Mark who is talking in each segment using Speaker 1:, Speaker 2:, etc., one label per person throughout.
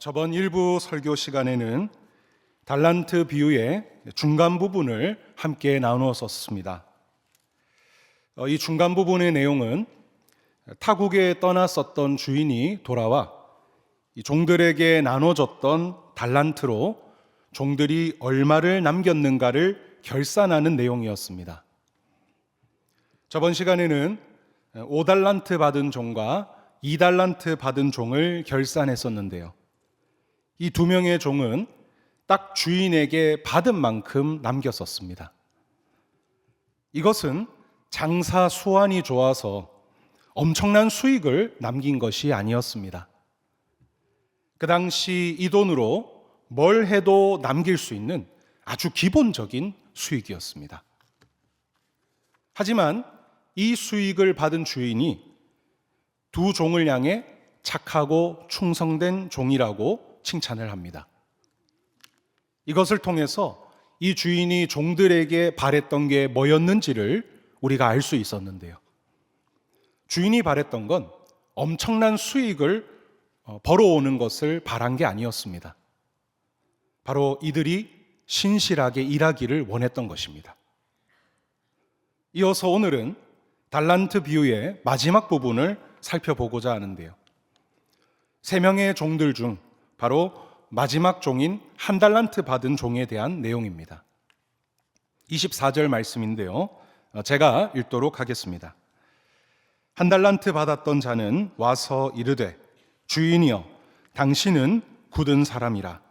Speaker 1: 저번 일부 설교 시간에는 달란트 비유의 중간 부분을 함께 나누었었습니다. 이 중간 부분의 내용은 타국에 떠났었던 주인이 돌아와 이 종들에게 나눠줬던 달란트로 종들이 얼마를 남겼는가를 결산하는 내용이었습니다. 저번 시간에는 5달란트 받은 종과 2달란트 받은 종을 결산했었는데요. 이 두 명의 종은 딱 주인에게 받은 만큼 남겼었습니다. 이것은 장사 수완이 좋아서 엄청난 수익을 남긴 것이 아니었습니다. 그 당시 이 돈으로 뭘 해도 남길 수 있는 아주 기본적인 수익이었습니다. 하지만 이 수익을 받은 주인이 두 종을 향해 착하고 충성된 종이라고 칭찬을 합니다. 이것을 통해서 이 주인이 종들에게 바랬던 게 뭐였는지를 우리가 알 수 있었는데요. 주인이 바랬던 건 엄청난 수익을 벌어오는 것을 바란 게 아니었습니다. 바로 이들이 신실하게 일하기를 원했던 것입니다. 이어서 오늘은 달란트 비유의 마지막 부분을 살펴보고자 하는데요. 3명의 종들 중 바로 마지막 종인 1달란트 받은 종에 대한 내용입니다. 24절 말씀인데요. 제가 읽도록 하겠습니다. 1달란트 받았던 자는 와서 이르되 주인이여 당신은 굳은 사람이라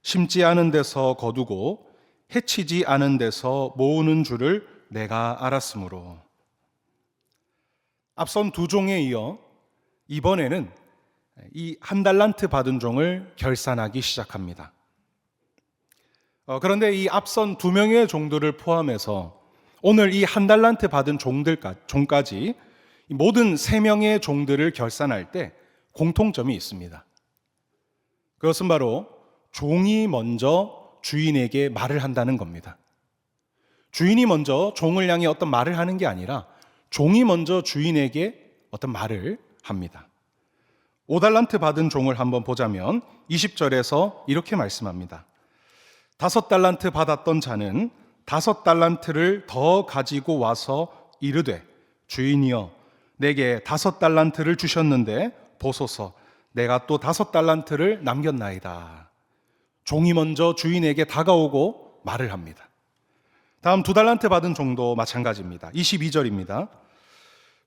Speaker 1: 심지 않은 데서 거두고 해치지 않은 데서 모으는 줄을 내가 알았으므로. 앞선 두 종에 이어 이번에는 이 1달란트 받은 종을 결산하기 시작합니다. 그런데 이 앞선 2명의 종들을 포함해서 오늘 이 1달란트 받은 종까지 모든 3명의 종들을 결산할 때 공통점이 있습니다. 그것은 바로 종이 먼저 주인에게 말을 한다는 겁니다. 주인이 먼저 종을 향해 어떤 말을 하는 게 아니라 종이 먼저 주인에게 어떤 말을 합니다. 5달란트 받은 종을 한번 보자면 20절에서 이렇게 말씀합니다. 5달란트 받았던 자는 5달란트를 더 가지고 와서 이르되 주인이여 내게 5달란트를 주셨는데 보소서 내가 또 5달란트를 남겼나이다. 종이 먼저 주인에게 다가오고 말을 합니다. 다음 2달란트 받은 종도 마찬가지입니다. 22절입니다.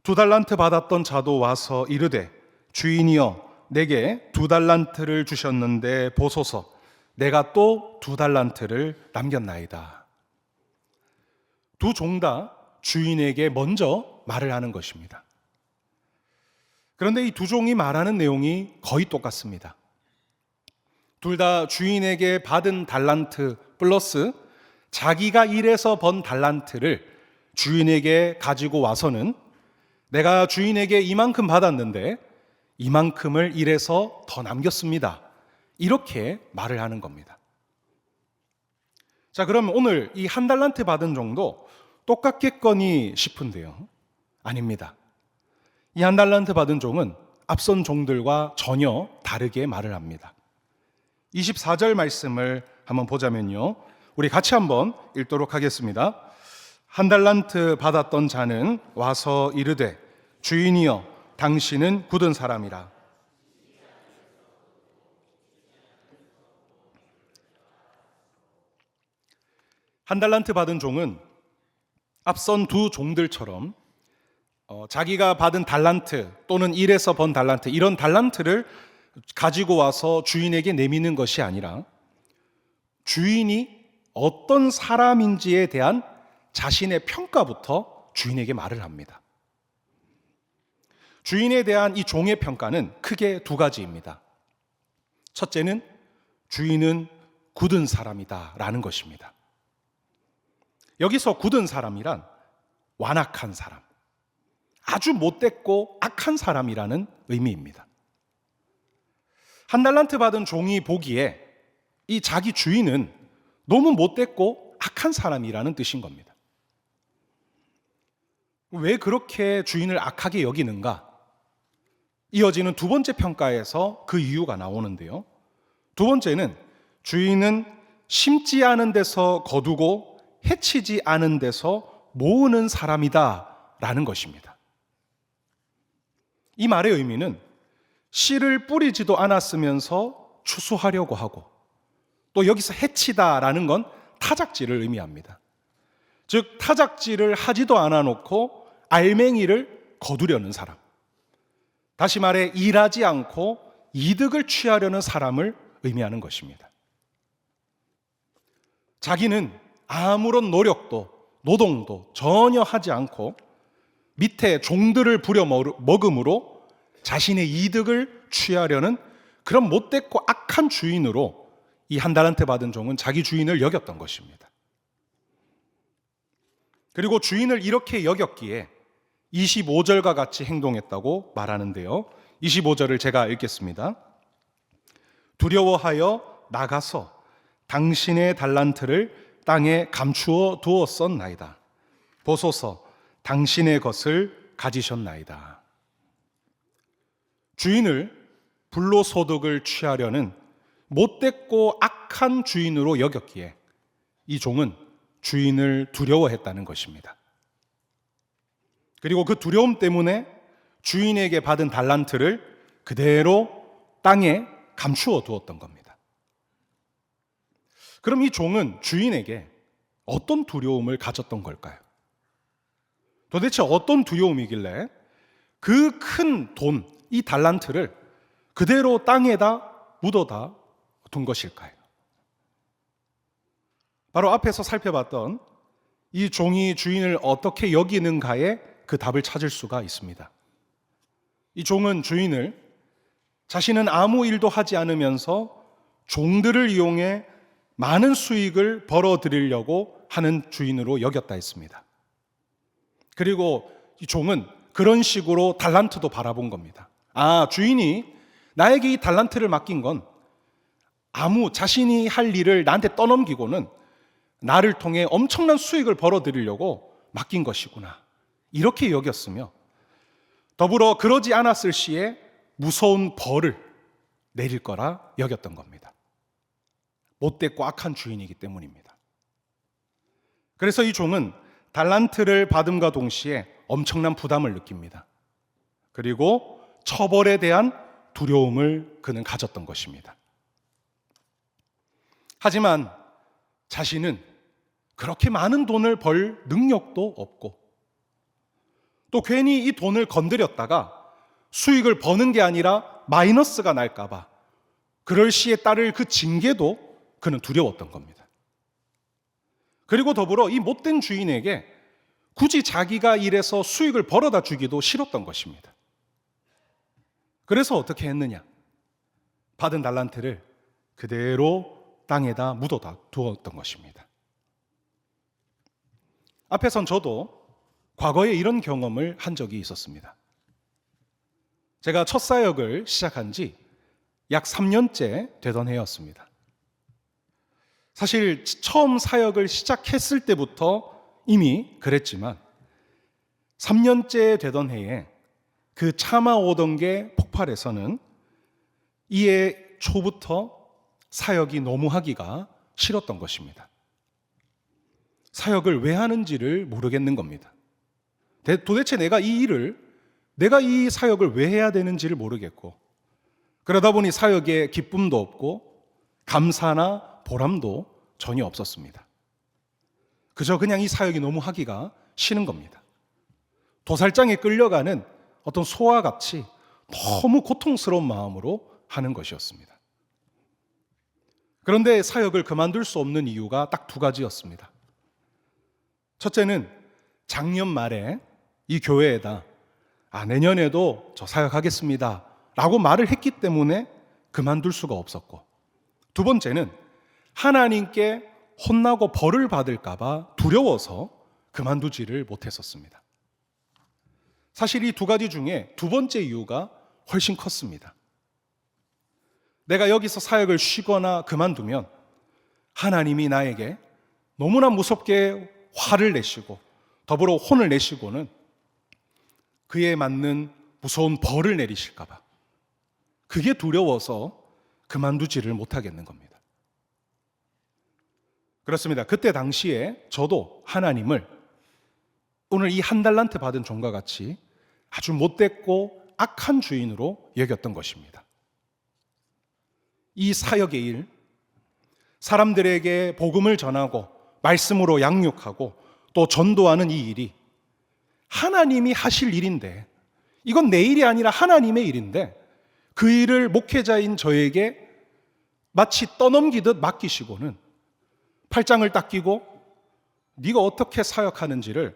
Speaker 1: 2달란트 받았던 자도 와서 이르되 주인이여 내게 2달란트를 주셨는데 보소서 내가 또 2달란트를 남겼나이다. 두 종 다 주인에게 먼저 말을 하는 것입니다. 그런데 이 두 종이 말하는 내용이 거의 똑같습니다. 둘 다 주인에게 받은 달란트 플러스 자기가 일해서 번 달란트를 주인에게 가지고 와서는 내가 주인에게 이만큼 받았는데 이만큼을 일해서 더 남겼습니다. 이렇게 말을 하는 겁니다. 자, 그럼 오늘 이 1달란트 받은 종도 똑같겠거니 싶은데요. 아닙니다. 이 1달란트 받은 종은 앞선 종들과 전혀 다르게 말을 합니다. 24절 말씀을 한번 보자면요. 우리 같이 한번 읽도록 하겠습니다. 1달란트 받았던 자는 와서 이르되 주인이여 당신은 굳은 사람이라. 한 달란트 받은 종은 앞선 두 종들처럼 자기가 받은 달란트 또는 일해서 번 달란트 이런 달란트를 가지고 와서 주인에게 내미는 것이 아니라 주인이 어떤 사람인지에 대한 자신의 평가부터 주인에게 말을 합니다. 주인에 대한 이 종의 평가는 크게 2가지입니다. 첫째는 주인은 굳은 사람이다 라는 것입니다. 여기서 굳은 사람이란 완악한 사람, 아주 못됐고 악한 사람이라는 의미입니다. 1달란트 받은 종이 보기에 이 자기 주인은 너무 못됐고 악한 사람이라는 뜻인 겁니다. 왜 그렇게 주인을 악하게 여기는가? 이어지는 두 번째 평가에서 그 이유가 나오는데요. 두 번째는 주인은 심지 않은 데서 거두고 해치지 않은 데서 모으는 사람이다라는 것입니다. 이 말의 의미는 씨를 뿌리지도 않았으면서 추수하려고 하고, 또 여기서 해치다라는 건 타작질을 의미합니다. 즉 타작질을 하지도 않아 놓고 알맹이를 거두려는 사람, 다시 말해 일하지 않고 이득을 취하려는 사람을 의미하는 것입니다. 자기는 아무런 노력도 노동도 전혀 하지 않고 밑에 종들을 부려 먹음으로 자신의 이득을 취하려는 그런 못됐고 악한 주인으로 이 한 달란트 받은 종은 자기 주인을 여겼던 것입니다. 그리고 주인을 이렇게 여겼기에 25절과 같이 행동했다고 말하는데요. 25절을 제가 읽겠습니다. 두려워하여 나가서 당신의 달란트를 땅에 감추어 두었었나이다. 보소서 당신의 것을 가지셨나이다. 주인을 불로소득을 취하려는 못됐고 악한 주인으로 여겼기에 이 종은 주인을 두려워했다는 것입니다. 그리고 그 두려움 때문에 주인에게 받은 달란트를 그대로 땅에 감추어 두었던 겁니다. 그럼 이 종은 주인에게 어떤 두려움을 가졌던 걸까요? 도대체 어떤 두려움이길래 그 큰 돈, 이 달란트를 그대로 땅에다 묻어다 둔 것일까요? 바로 앞에서 살펴봤던 이 종이 주인을 어떻게 여기는가에 그 답을 찾을 수가 있습니다. 이 종은 주인을 자신은 아무 일도 하지 않으면서 종들을 이용해 많은 수익을 벌어들이려고 하는 주인으로 여겼다 했습니다. 그리고 이 종은 그런 식으로 달란트도 바라본 겁니다. 주인이 나에게 이 달란트를 맡긴 건 자신이 할 일을 나한테 떠넘기고는 나를 통해 엄청난 수익을 벌어들이려고 맡긴 것이구나, 이렇게 여겼으며, 더불어 그러지 않았을 시에 무서운 벌을 내릴 거라 여겼던 겁니다. 못됐고 악한 주인이기 때문입니다. 그래서 이 종은 달란트를 받음과 동시에 엄청난 부담을 느낍니다. 그리고 처벌에 대한 두려움을 그는 가졌던 것입니다. 하지만 자신은 그렇게 많은 돈을 벌 능력도 없고, 또 괜히 이 돈을 건드렸다가 수익을 버는 게 아니라 마이너스가 날까봐 그럴 시에 따를 그 징계도 그는 두려웠던 겁니다. 그리고 더불어 이 못된 주인에게 굳이 자기가 일해서 수익을 벌어다 주기도 싫었던 것입니다. 그래서 어떻게 했느냐? 받은 달란트를 그대로 땅에다 묻어다 두었던 것입니다. 앞에선 저도 과거에 이런 경험을 한 적이 있었습니다. 제가 첫 사역을 시작한 지 약 3년째 되던 해였습니다. 사실 처음 사역을 시작했을 때부터 이미 그랬지만 3년째 되던 해에 그 참아오던 게 폭발해서는 이해 초부터 사역이 너무 하기가 싫었던 것입니다. 사역을 왜 하는지를 모르겠는 겁니다. 도대체 내가 이 사역을 왜 해야 되는지를 모르겠고, 그러다 보니 사역에 기쁨도 없고 감사나 보람도 전혀 없었습니다. 그저 그냥 이 사역이 너무 하기가 싫은 겁니다. 도살장에 끌려가는 어떤 소와 같이 너무 고통스러운 마음으로 하는 것이었습니다. 그런데 사역을 그만둘 수 없는 이유가 딱 2가지였습니다. 첫째는 작년 말에 이 교회에다 내년에도 저 사역하겠습니다 라고 말을 했기 때문에 그만둘 수가 없었고, 두 번째는 하나님께 혼나고 벌을 받을까 봐 두려워서 그만두지를 못했었습니다. 사실 이 2가지 중에 2번째 이유가 훨씬 컸습니다. 내가 여기서 사역을 쉬거나 그만두면 하나님이 나에게 너무나 무섭게 화를 내시고 더불어 혼을 내시고는 그에 맞는 무서운 벌을 내리실까 봐, 그게 두려워서 그만두지를 못하겠는 겁니다. 그렇습니다. 그때 당시에 저도 하나님을 오늘 이 한 달란트 받은 종과 같이 아주 못됐고 악한 주인으로 여겼던 것입니다. 이 사역의 일, 사람들에게 복음을 전하고 말씀으로 양육하고 또 전도하는 이 일이 하나님이 하실 일인데, 이건 내 일이 아니라 하나님의 일인데 그 일을 목회자인 저에게 마치 떠넘기듯 맡기시고는 팔짱을 딱 끼고 네가 어떻게 사역하는지를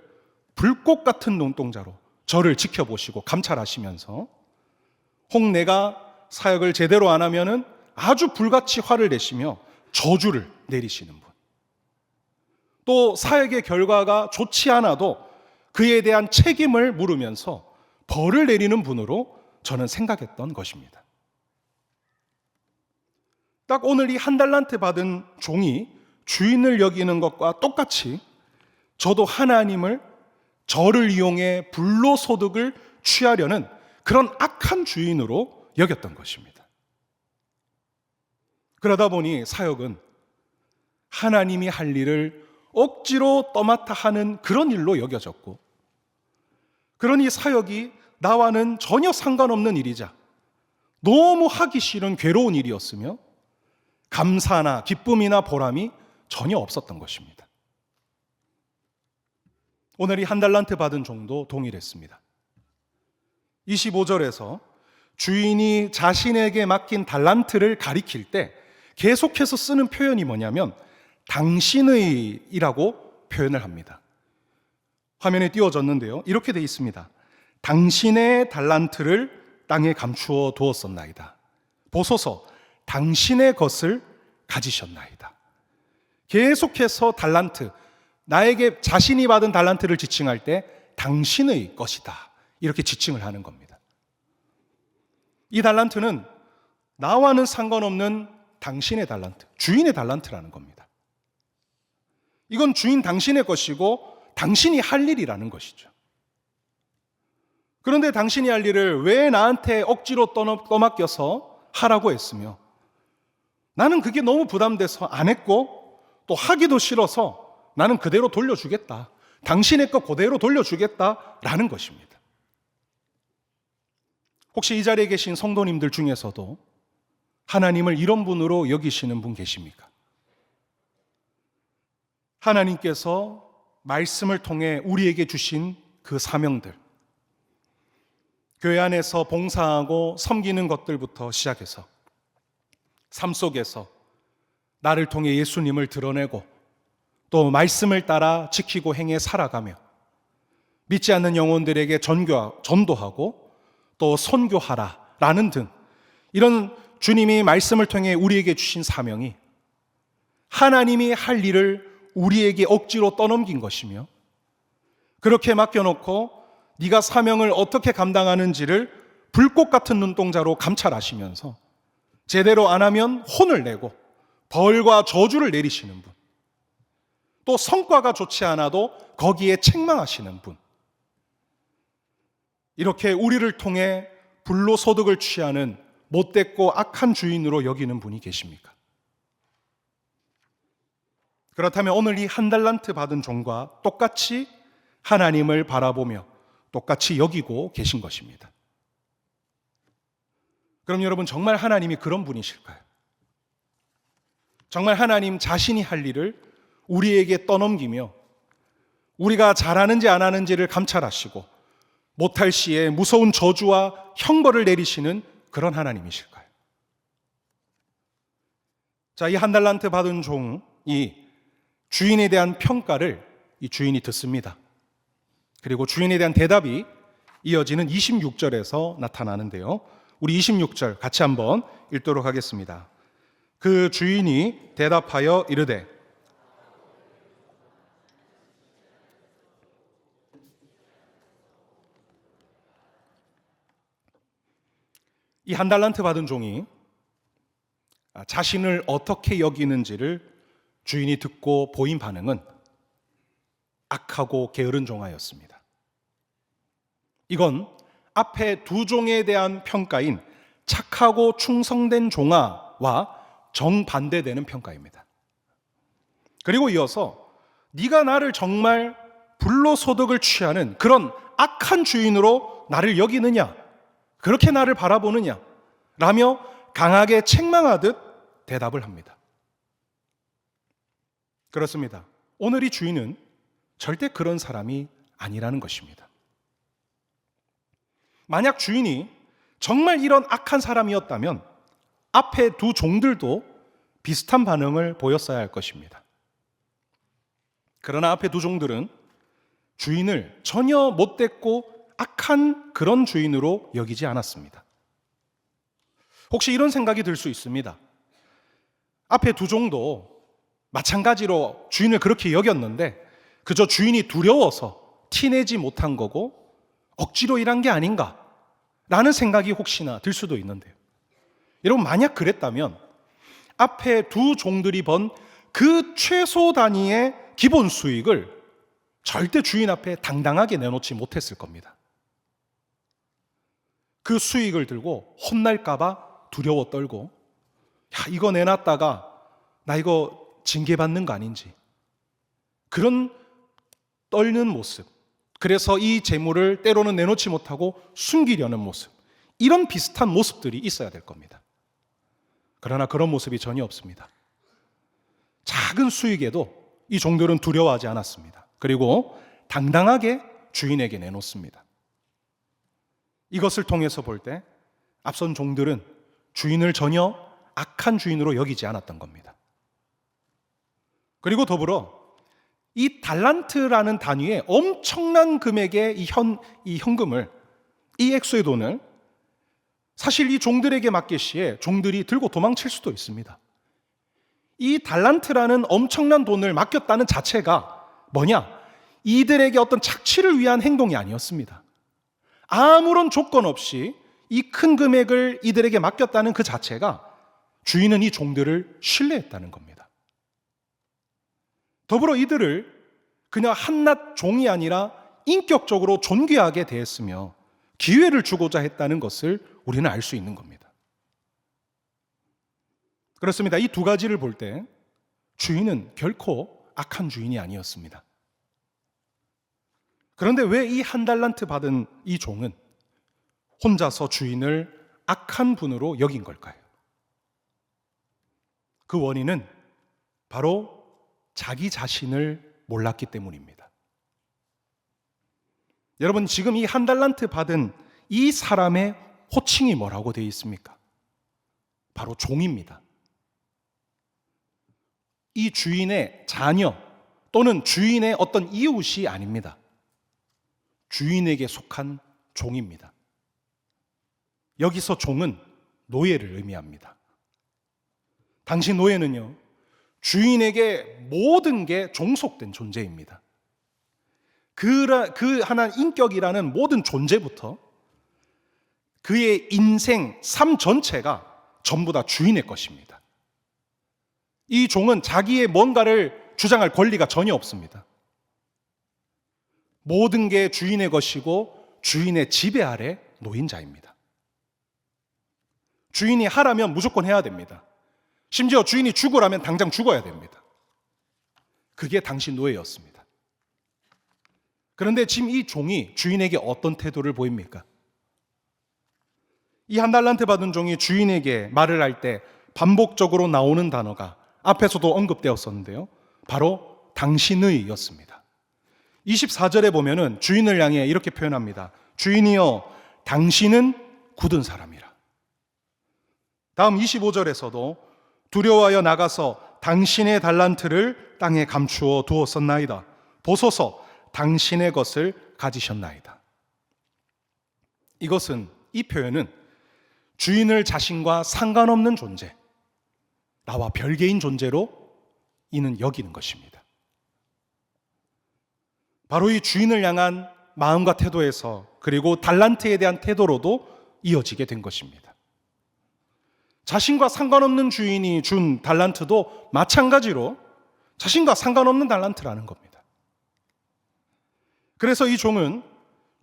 Speaker 1: 불꽃 같은 눈동자로 저를 지켜보시고 감찰하시면서 혹 내가 사역을 제대로 안 하면은 아주 불같이 화를 내시며 저주를 내리시는 분, 또 사역의 결과가 좋지 않아도 그에 대한 책임을 물으면서 벌을 내리는 분으로 저는 생각했던 것입니다. 딱 오늘 이 한 달란트 받은 종이 주인을 여기는 것과 똑같이 저도 하나님을 저를 이용해 불로소득을 취하려는 그런 악한 주인으로 여겼던 것입니다. 그러다 보니 사역은 하나님이 할 일을 억지로 떠맡아 하는 그런 일로 여겨졌고, 그러니 사역이 나와는 전혀 상관없는 일이자 너무 하기 싫은 괴로운 일이었으며 감사나 기쁨이나 보람이 전혀 없었던 것입니다. 오늘 이 한 달란트 받은 종도 동일했습니다. 25절에서 주인이 자신에게 맡긴 달란트를 가리킬 때 계속해서 쓰는 표현이 뭐냐면 당신의 이라고 표현을 합니다. 화면에 띄워졌는데요, 이렇게 되어 있습니다. 당신의 달란트를 땅에 감추어 두었었나이다. 보소서, 당신의 것을 가지셨나이다. 계속해서 달란트, 나에게 자신이 받은 달란트를 지칭할 때 당신의 것이다, 이렇게 지칭을 하는 겁니다. 이 달란트는 나와는 상관없는 당신의 달란트, 주인의 달란트라는 겁니다. 이건 주인 당신의 것이고 당신이 할 일이라는 것이죠. 그런데 당신이 할 일을 왜 나한테 억지로 떠맡겨서 하라고 했으며, 나는 그게 너무 부담돼서 안 했고 또 하기도 싫어서 나는 그대로 돌려주겠다, 당신의 것 그대로 돌려주겠다라는 것입니다. 혹시 이 자리에 계신 성도님들 중에서도 하나님을 이런 분으로 여기시는 분 계십니까? 하나님께서 말씀을 통해 우리에게 주신 그 사명들, 교회 안에서 봉사하고 섬기는 것들부터 시작해서 삶 속에서 나를 통해 예수님을 드러내고 또 말씀을 따라 지키고 행해 살아가며 믿지 않는 영혼들에게 전도하고 또 선교하라라는 등 이런 주님이 말씀을 통해 우리에게 주신 사명이 하나님이 할 일을 우리에게 억지로 떠넘긴 것이며, 그렇게 맡겨놓고 네가 사명을 어떻게 감당하는지를 불꽃 같은 눈동자로 감찰하시면서 제대로 안 하면 혼을 내고 벌과 저주를 내리시는 분, 또 성과가 좋지 않아도 거기에 책망하시는 분, 이렇게 우리를 통해 불로소득을 취하는 못됐고 악한 주인으로 여기는 분이 계십니까? 그렇다면 오늘 이 한 달란트 받은 종과 똑같이 하나님을 바라보며 똑같이 여기고 계신 것입니다. 그럼 여러분, 정말 하나님이 그런 분이실까요? 정말 하나님 자신이 할 일을 우리에게 떠넘기며 우리가 잘하는지 안 하는지를 감찰하시고 못할 시에 무서운 저주와 형벌을 내리시는 그런 하나님이실까요? 자, 이 한 달란트 받은 종이 주인에 대한 평가를 이 주인이 듣습니다. 그리고 주인에 대한 대답이 이어지는 26절에서 나타나는데요, 우리 26절 같이 한번 읽도록 하겠습니다. 그 주인이 대답하여 이르되, 이 한 달란트 받은 종이 자신을 어떻게 여기는지를 주인이 듣고 보인 반응은 악하고 게으른 종아였습니다. 이건 앞에 두 종에 대한 평가인 착하고 충성된 종아와 정반대되는 평가입니다. 그리고 이어서 네가 나를 정말 불로소득을 취하는 그런 악한 주인으로 나를 여기느냐, 그렇게 나를 바라보느냐 라며 강하게 책망하듯 대답을 합니다. 그렇습니다. 오늘 이 주인은 절대 그런 사람이 아니라는 것입니다. 만약 주인이 정말 이런 악한 사람이었다면 앞에 두 종들도 비슷한 반응을 보였어야 할 것입니다. 그러나 앞에 두 종들은 주인을 전혀 못됐고 악한 그런 주인으로 여기지 않았습니다. 혹시 이런 생각이 들 수 있습니다. 앞에 두 종도 마찬가지로 주인을 그렇게 여겼는데 그저 주인이 두려워서 티내지 못한 거고 억지로 일한 게 아닌가 라는 생각이 혹시나 들 수도 있는데요. 여러분, 만약 그랬다면 앞에 두 종들이 번 그 최소 단위의 기본 수익을 절대 주인 앞에 당당하게 내놓지 못했을 겁니다. 그 수익을 들고 혼날까봐 두려워 떨고, 야, 이거 내놨다가 나 이거 징계받는 거 아닌지, 그런 떨는 모습, 그래서 이 재물을 때로는 내놓지 못하고 숨기려는 모습, 이런 비슷한 모습들이 있어야 될 겁니다. 그러나 그런 모습이 전혀 없습니다. 작은 수익에도 이 종들은 두려워하지 않았습니다. 그리고 당당하게 주인에게 내놓습니다. 이것을 통해서 볼 때 앞선 종들은 주인을 전혀 악한 주인으로 여기지 않았던 겁니다. 그리고 더불어 이 달란트라는 단위의 엄청난 금액의 이 현금을, 이 액수의 돈을 사실 이 종들에게 맡길 시에 종들이 들고 도망칠 수도 있습니다. 이 달란트라는 엄청난 돈을 맡겼다는 자체가 뭐냐? 이들에게 어떤 착취를 위한 행동이 아니었습니다. 아무런 조건 없이 이 큰 금액을 이들에게 맡겼다는 그 자체가 주인은 이 종들을 신뢰했다는 겁니다. 더불어 이들을 그냥 한낱 종이 아니라 인격적으로 존귀하게 대했으며 기회를 주고자 했다는 것을 우리는 알 수 있는 겁니다. 그렇습니다. 이 두 가지를 볼 때 주인은 결코 악한 주인이 아니었습니다. 그런데 왜 이 한 달란트 받은 이 종은 혼자서 주인을 악한 분으로 여긴 걸까요? 그 원인은 바로 자기 자신을 몰랐기 때문입니다. 여러분, 지금 이 한 달란트 받은 이 사람의 호칭이 뭐라고 되어 있습니까? 바로 종입니다. 이 주인의 자녀 또는 주인의 어떤 이웃이 아닙니다. 주인에게 속한 종입니다. 여기서 종은 노예를 의미합니다. 당시 노예는요, 주인에게 모든 게 종속된 존재입니다. 그 하나 인격이라는 모든 존재부터 그의 인생, 삶 전체가 전부 다 주인의 것입니다. 이 종은 자기의 뭔가를 주장할 권리가 전혀 없습니다. 모든 게 주인의 것이고 주인의 지배 아래 놓인 자입니다. 주인이 하라면 무조건 해야 됩니다. 심지어 주인이 죽으라면 당장 죽어야 됩니다. 그게 당시 노예였습니다. 그런데 지금 이 종이 주인에게 어떤 태도를 보입니까? 이 한 달란트 받은 종이 주인에게 말을 할 때 반복적으로 나오는 단어가 앞에서도 언급되었었는데요, 바로 당신의 였습니다. 24절에 보면은 주인을 향해 이렇게 표현합니다. 주인이여, 당신은 굳은 사람이라. 다음 25절에서도 두려워하여 나가서 당신의 달란트를 땅에 감추어 두었었나이다. 보소서, 당신의 것을 가지셨나이다. 이 표현은 주인을 자신과 상관없는 존재, 나와 별개인 존재로 이는 여기는 것입니다. 바로 이 주인을 향한 마음과 태도에서, 그리고 달란트에 대한 태도로도 이어지게 된 것입니다. 자신과 상관없는 주인이 준 달란트도 마찬가지로 자신과 상관없는 달란트라는 겁니다. 그래서 이 종은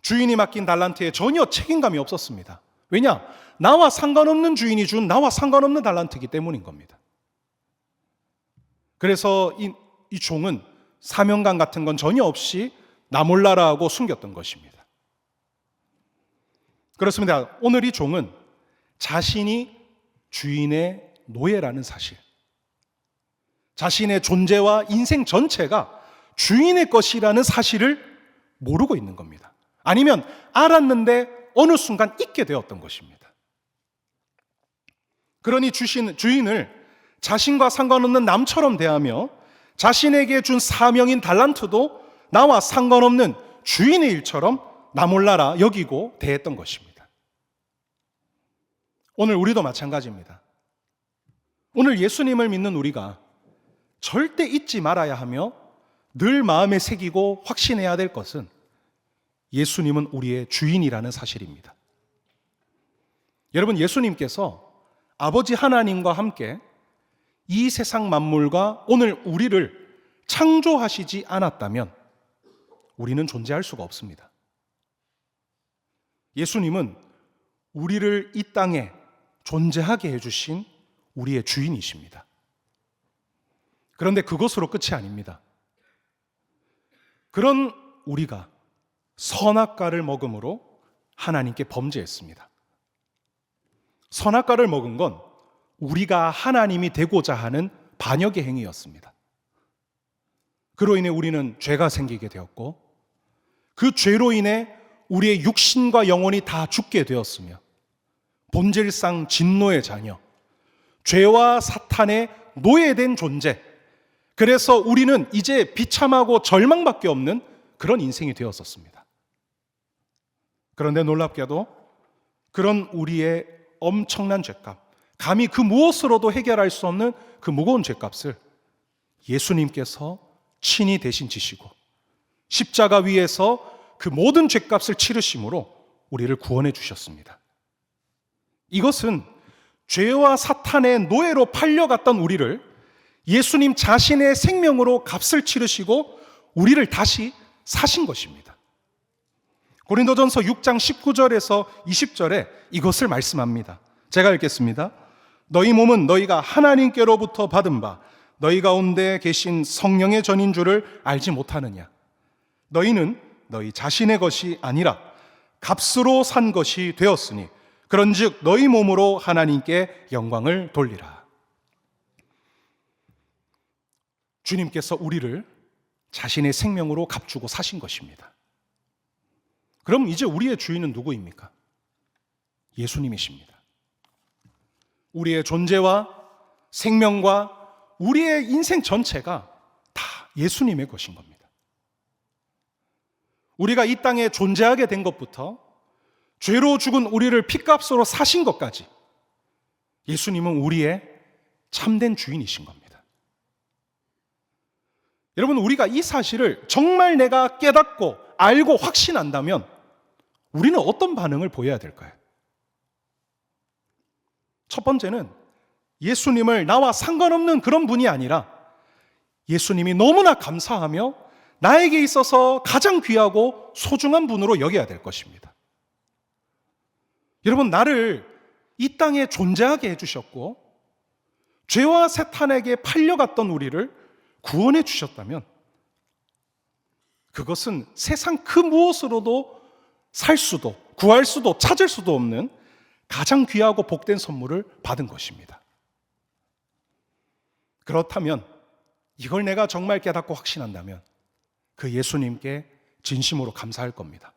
Speaker 1: 주인이 맡긴 달란트에 전혀 책임감이 없었습니다. 왜냐? 나와 상관없는 주인이 준 나와 상관없는 달란트이기 때문인 겁니다. 그래서 이 종은 사명감 같은 건 전혀 없이 나 몰라라 하고 숨겼던 것입니다. 그렇습니다. 오늘 이 종은 자신이 주인의 노예라는 사실, 자신의 존재와 인생 전체가 주인의 것이라는 사실을 모르고 있는 겁니다. 아니면 알았는데 어느 순간 잊게 되었던 것입니다. 그러니 주인을 자신과 상관없는 남처럼 대하며 자신에게 준 사명인 달란트도 나와 상관없는 주인의 일처럼 나 몰라라 여기고 대했던 것입니다. 오늘 우리도 마찬가지입니다. 오늘 예수님을 믿는 우리가 절대 잊지 말아야 하며 늘 마음에 새기고 확신해야 될 것은 예수님은 우리의 주인이라는 사실입니다. 여러분, 예수님께서 아버지 하나님과 함께 이 세상 만물과 오늘 우리를 창조하시지 않았다면 우리는 존재할 수가 없습니다. 예수님은 우리를 이 땅에 존재하게 해주신 우리의 주인이십니다. 그런데 그것으로 끝이 아닙니다. 그런 우리가 선악과를 먹음으로 하나님께 범죄했습니다. 선악과를 먹은 건 우리가 하나님이 되고자 하는 반역의 행위였습니다. 그로 인해 우리는 죄가 생기게 되었고 그 죄로 인해 우리의 육신과 영혼이 다 죽게 되었으며 본질상 진노의 자녀, 죄와 사탄의 노예된 존재, 그래서 우리는 이제 비참하고 절망밖에 없는 그런 인생이 되었었습니다. 그런데 놀랍게도 그런 우리의 엄청난 죄값, 감히 그 무엇으로도 해결할 수 없는 그 무거운 죄값을 예수님께서 친히 대신 지시고 십자가 위에서 그 모든 죄값을 치르심으로 우리를 구원해 주셨습니다. 이것은 죄와 사탄의 노예로 팔려갔던 우리를 예수님 자신의 생명으로 값을 치르시고 우리를 다시 사신 것입니다. 고린도전서 6장 19절에서 20절에 이것을 말씀합니다. 제가 읽겠습니다. 너희 몸은 너희가 하나님께로부터 받은 바 너희 가운데 계신 성령의 전인 줄을 알지 못하느냐. 너희는 너희 자신의 것이 아니라 값으로 산 것이 되었으니 그런즉 너희 몸으로 하나님께 영광을 돌리라. 주님께서 우리를 자신의 생명으로 값주고 사신 것입니다. 그럼 이제 우리의 주인은 누구입니까? 예수님이십니다. 우리의 존재와 생명과 우리의 인생 전체가 다 예수님의 것인 겁니다. 우리가 이 땅에 존재하게 된 것부터 죄로 죽은 우리를 핏값으로 사신 것까지 예수님은 우리의 참된 주인이신 겁니다. 여러분, 우리가 이 사실을 정말 내가 깨닫고 알고 확신한다면 우리는 어떤 반응을 보여야 될까요? 첫 번째는 예수님을 나와 상관없는 그런 분이 아니라 예수님이 너무나 감사하며 나에게 있어서 가장 귀하고 소중한 분으로 여겨야 될 것입니다. 여러분, 나를 이 땅에 존재하게 해주셨고 죄와 사탄에게 팔려갔던 우리를 구원해 주셨다면 그것은 세상 그 무엇으로도 살 수도 구할 수도 찾을 수도 없는 가장 귀하고 복된 선물을 받은 것입니다. 그렇다면 이걸 내가 정말 깨닫고 확신한다면 그 예수님께 진심으로 감사할 겁니다.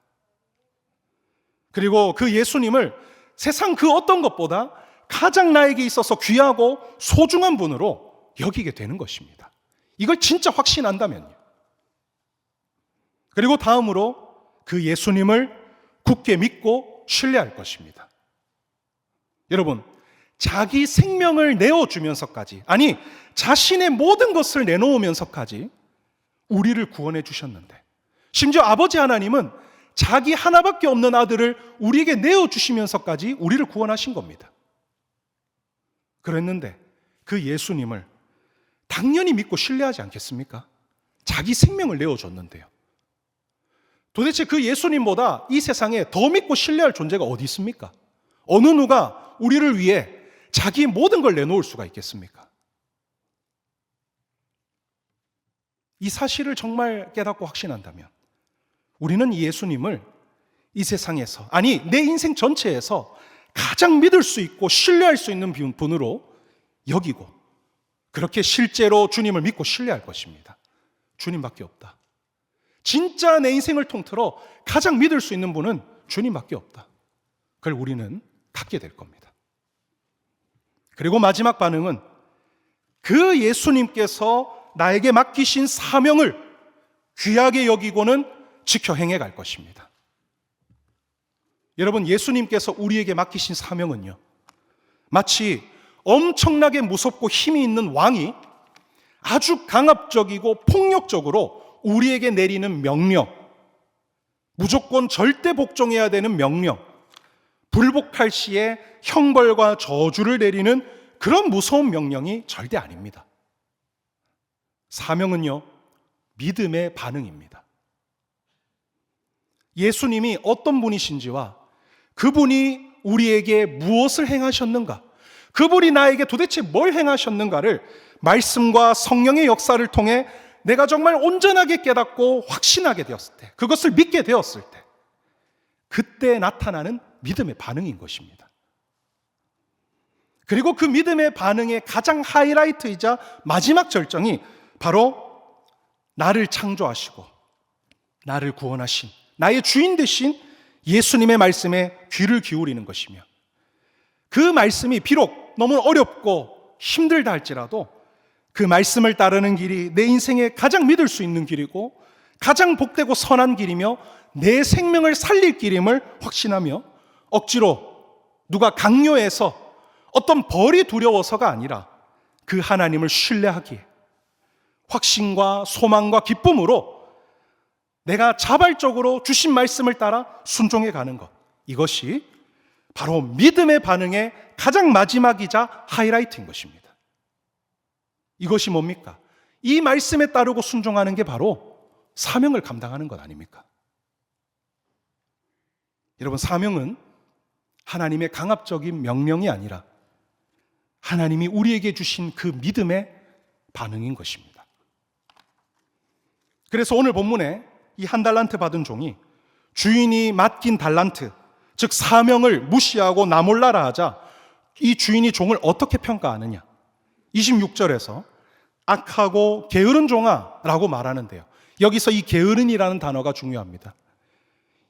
Speaker 1: 그리고 그 예수님을 세상 그 어떤 것보다 가장 나에게 있어서 귀하고 소중한 분으로 여기게 되는 것입니다. 이걸 진짜 확신한다면요. 그리고 다음으로 그 예수님을 굳게 믿고 신뢰할 것입니다. 여러분, 자기 생명을 내어주면서까지, 아니 자신의 모든 것을 내놓으면서까지 우리를 구원해 주셨는데, 심지어 아버지 하나님은 자기 하나밖에 없는 아들을 우리에게 내어주시면서까지 우리를 구원하신 겁니다. 그랬는데 그 예수님을 당연히 믿고 신뢰하지 않겠습니까? 자기 생명을 내어줬는데요. 도대체 그 예수님보다 이 세상에 더 믿고 신뢰할 존재가 어디 있습니까? 어느 누가 우리를 위해 자기 모든 걸 내놓을 수가 있겠습니까? 이 사실을 정말 깨닫고 확신한다면 우리는 이 예수님을 이 세상에서, 아니 내 인생 전체에서 가장 믿을 수 있고 신뢰할 수 있는 분으로 여기고, 그렇게 실제로 주님을 믿고 신뢰할 것입니다. 주님밖에 없다. 진짜 내 인생을 통틀어 가장 믿을 수 있는 분은 주님밖에 없다. 그걸 우리는 갖게 될 겁니다. 그리고 마지막 반응은 그 예수님께서 나에게 맡기신 사명을 귀하게 여기고는 지켜 행해갈 것입니다. 여러분, 예수님께서 우리에게 맡기신 사명은요, 마치 엄청나게 무섭고 힘이 있는 왕이 아주 강압적이고 폭력적으로 우리에게 내리는 명령, 무조건 절대 복종해야 되는 명령, 불복할 시에 형벌과 저주를 내리는 그런 무서운 명령이 절대 아닙니다. 사명은요, 믿음의 반응입니다. 예수님이 어떤 분이신지와 그분이 우리에게 무엇을 행하셨는가, 그분이 나에게 도대체 뭘 행하셨는가를 말씀과 성령의 역사를 통해 내가 정말 온전하게 깨닫고 확신하게 되었을 때, 그것을 믿게 되었을 때, 그때 나타나는 믿음의 반응인 것입니다. 그리고 그 믿음의 반응의 가장 하이라이트이자 마지막 절정이 바로 나를 창조하시고 나를 구원하신 나의 주인 되신 예수님의 말씀에 귀를 기울이는 것이며, 그 말씀이 비록 너무 어렵고 힘들다 할지라도 그 말씀을 따르는 길이 내 인생에 가장 믿을 수 있는 길이고 가장 복되고 선한 길이며 내 생명을 살릴 길임을 확신하며, 억지로 누가 강요해서 어떤 벌이 두려워서가 아니라 그 하나님을 신뢰하기에 확신과 소망과 기쁨으로 내가 자발적으로 주신 말씀을 따라 순종해 가는 것, 이것이 바로 믿음의 반응의 가장 마지막이자 하이라이트인 것입니다. 이것이 뭡니까? 이 말씀에 따르고 순종하는 게 바로 사명을 감당하는 것 아닙니까? 여러분, 사명은 하나님의 강압적인 명령이 아니라 하나님이 우리에게 주신 그 믿음의 반응인 것입니다. 그래서 오늘 본문에 이 한 달란트 받은 종이 주인이 맡긴 달란트, 즉 사명을 무시하고 나 몰라라 하자 이 주인이 종을 어떻게 평가하느냐, 26절에서 악하고 게으른 종아 라고 말하는데요, 여기서 이 게으른이라는 단어가 중요합니다.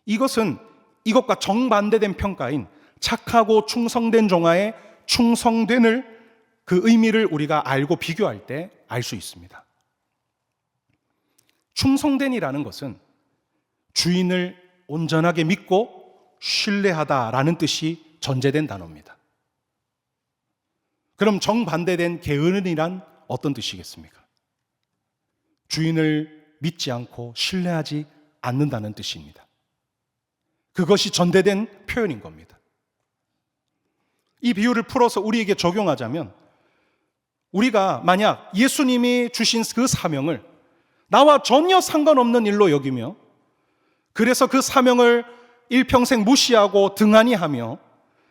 Speaker 1: 이것은 이것과 정반대된 평가인 착하고 충성된 종아의 충성된을, 그 의미를 우리가 알고 비교할 때 알 수 있습니다. 충성된이라는 것은 주인을 온전하게 믿고 신뢰하다라는 뜻이 전제된 단어입니다. 그럼 정반대된 게으른이란 어떤 뜻이겠습니까? 주인을 믿지 않고 신뢰하지 않는다는 뜻입니다. 그것이 전제된 표현인 겁니다. 이 비유를 풀어서 우리에게 적용하자면, 우리가 만약 예수님이 주신 그 사명을 나와 전혀 상관없는 일로 여기며, 그래서 그 사명을 일평생 무시하고 등한히 하며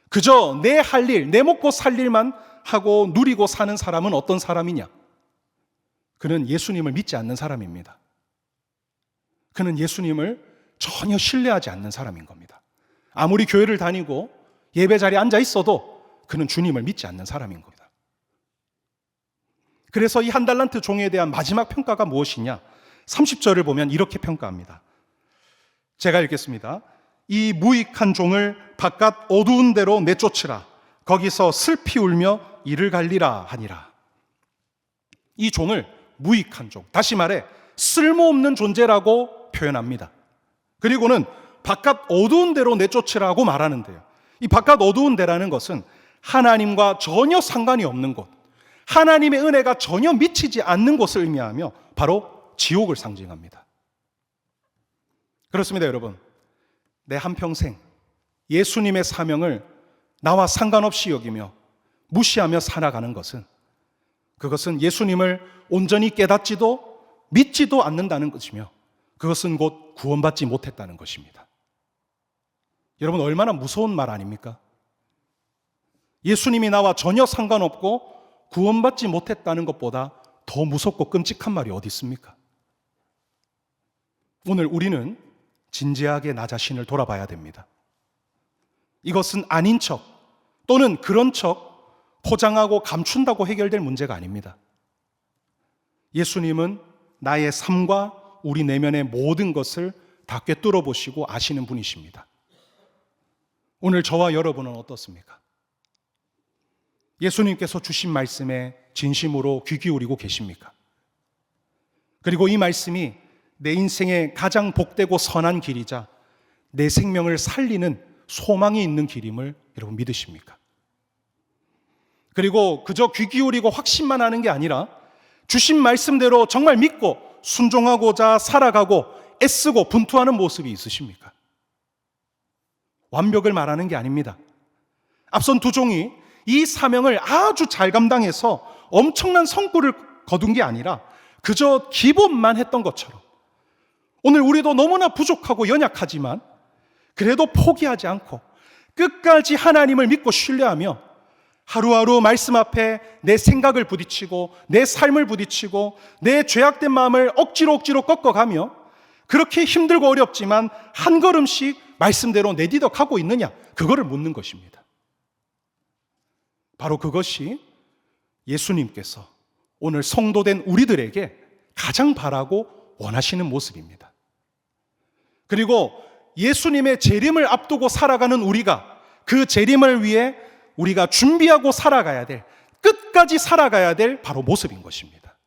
Speaker 1: 그저 내 할 일, 내 먹고 살 일만 하고 누리고 사는 사람은 어떤 사람이냐? 그는 예수님을 믿지 않는 사람입니다. 그는 예수님을 전혀 신뢰하지 않는 사람인 겁니다. 아무리 교회를 다니고 예배 자리에 앉아 있어도 그는 주님을 믿지 않는 사람인 겁니다. 그래서 이 한 달란트 종에 대한 마지막 평가가 무엇이냐? 30절을 보면 이렇게 평가합니다. 제가 읽겠습니다. 이 무익한 종을 바깥 어두운 데로 내쫓으라. 거기서 슬피 울며 이를 갈리라 하니라. 이 종을 무익한 종, 다시 말해 쓸모없는 존재라고 표현합니다. 그리고는 바깥 어두운 데로 내쫓으라고 말하는데요, 이 바깥 어두운 데라는 것은 하나님과 전혀 상관이 없는 곳, 하나님의 은혜가 전혀 미치지 않는 곳을 의미하며 바로 지옥을 상징합니다. 그렇습니다, 여러분. 내 한평생 예수님의 사명을 나와 상관없이 여기며 무시하며 살아가는 것은, 그것은 예수님을 온전히 깨닫지도 믿지도 않는다는 것이며, 그것은 곧 구원받지 못했다는 것입니다. 여러분, 얼마나 무서운 말 아닙니까? 예수님이 나와 전혀 상관없고 구원받지 못했다는 것보다 더 무섭고 끔찍한 말이 어디 있습니까? 오늘 우리는 진지하게 나 자신을 돌아봐야 됩니다. 이것은 아닌 척 또는 그런 척 포장하고 감춘다고 해결될 문제가 아닙니다. 예수님은 나의 삶과 우리 내면의 모든 것을 다 꿰뚫어 보시고 아시는 분이십니다. 오늘 저와 여러분은 어떻습니까? 예수님께서 주신 말씀에 진심으로 귀 기울이고 계십니까? 그리고 이 말씀이 내 인생의 가장 복되고 선한 길이자 내 생명을 살리는 소망이 있는 길임을 여러분 믿으십니까? 그리고 그저 귀 기울이고 확신만 하는 게 아니라 주신 말씀대로 정말 믿고 순종하고자 살아가고 애쓰고 분투하는 모습이 있으십니까? 완벽을 말하는 게 아닙니다. 앞선 두 종이 이 사명을 아주 잘 감당해서 엄청난 성과를 거둔 게 아니라 그저 기본만 했던 것처럼 오늘 우리도 너무나 부족하고 연약하지만 그래도 포기하지 않고 끝까지 하나님을 믿고 신뢰하며 하루하루 말씀 앞에 내 생각을 부딪히고 내 삶을 부딪히고 내 죄악된 마음을 억지로 꺾어가며 그렇게 힘들고 어렵지만 한 걸음씩 말씀대로 내디뎌 가고 있느냐, 그거를 묻는 것입니다. 바로 그것이 예수님께서 오늘 성도된 우리들에게 가장 바라고 원하시는 모습입니다. 그리고 예수님의 재림을 앞두고 살아가는 우리가 그 재림을 위해 우리가 준비하고 살아가야 될, 끝까지 살아가야 될 바로 모습인 것입니다.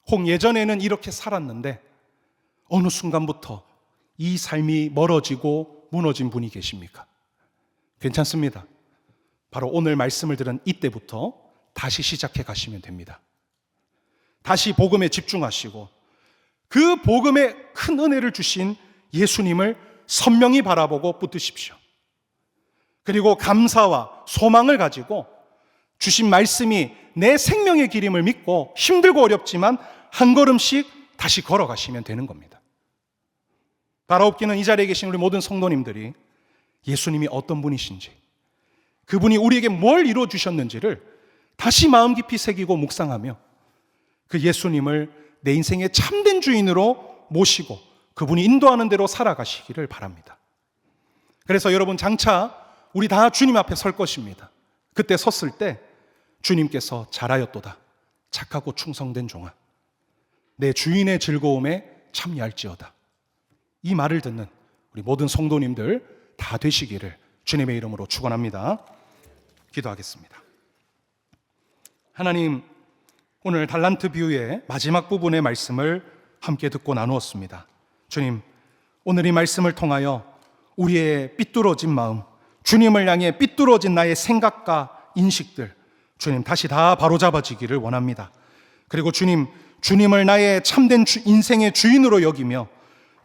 Speaker 1: 혹 예전에는 이렇게 살았는데 어느 순간부터 이 삶이 멀어지고 무너진 분이 계십니까? 괜찮습니다. 바로 오늘 말씀을 들은 이때부터 다시 시작해 가시면 됩니다. 다시 복음에 집중하시고 그 복음에 큰 은혜를 주신 예수님을 선명히 바라보고 붙드십시오. 그리고 감사와 소망을 가지고 주신 말씀이 내 생명의 길임을 믿고 힘들고 어렵지만 한 걸음씩 다시 걸어가시면 되는 겁니다. 바라옵기는 이 자리에 계신 우리 모든 성도님들이 예수님이 어떤 분이신지, 그분이 우리에게 뭘 이루어 주셨는지를 다시 마음 깊이 새기고 묵상하며 그 예수님을 내 인생의 참된 주인으로 모시고 그분이 인도하는 대로 살아가시기를 바랍니다. 그래서 여러분, 장차 우리 다 주님 앞에 설 것입니다. 그때 섰을 때 주님께서 잘하였도다 착하고 충성된 종아, 내 주인의 즐거움에 참여할지어다, 이 말을 듣는 우리 모든 성도님들 다 되시기를 주님의 이름으로 축원합니다. 기도하겠습니다. 하나님, 오늘 달란트 비유의 마지막 부분의 말씀을 함께 듣고 나누었습니다. 주님, 오늘 이 말씀을 통하여 우리의 삐뚤어진 마음, 주님을 향해 삐뚤어진 나의 생각과 인식들, 주님 다시 다 바로잡아지기를 원합니다. 그리고 주님, 주님을 나의 참된 인생의 주인으로 여기며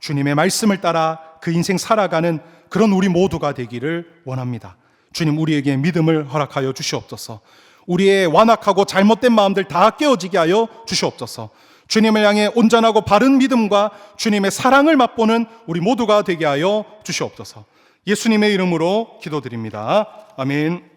Speaker 1: 주님의 말씀을 따라 그 인생 살아가는 그런 우리 모두가 되기를 원합니다. 주님, 우리에게 믿음을 허락하여 주시옵소서. 우리의 완악하고 잘못된 마음들 다 깨어지게 하여 주시옵소서. 주님을 향해 온전하고 바른 믿음과 주님의 사랑을 맛보는 우리 모두가 되게 하여 주시옵소서. 예수님의 이름으로 기도드립니다. 아멘.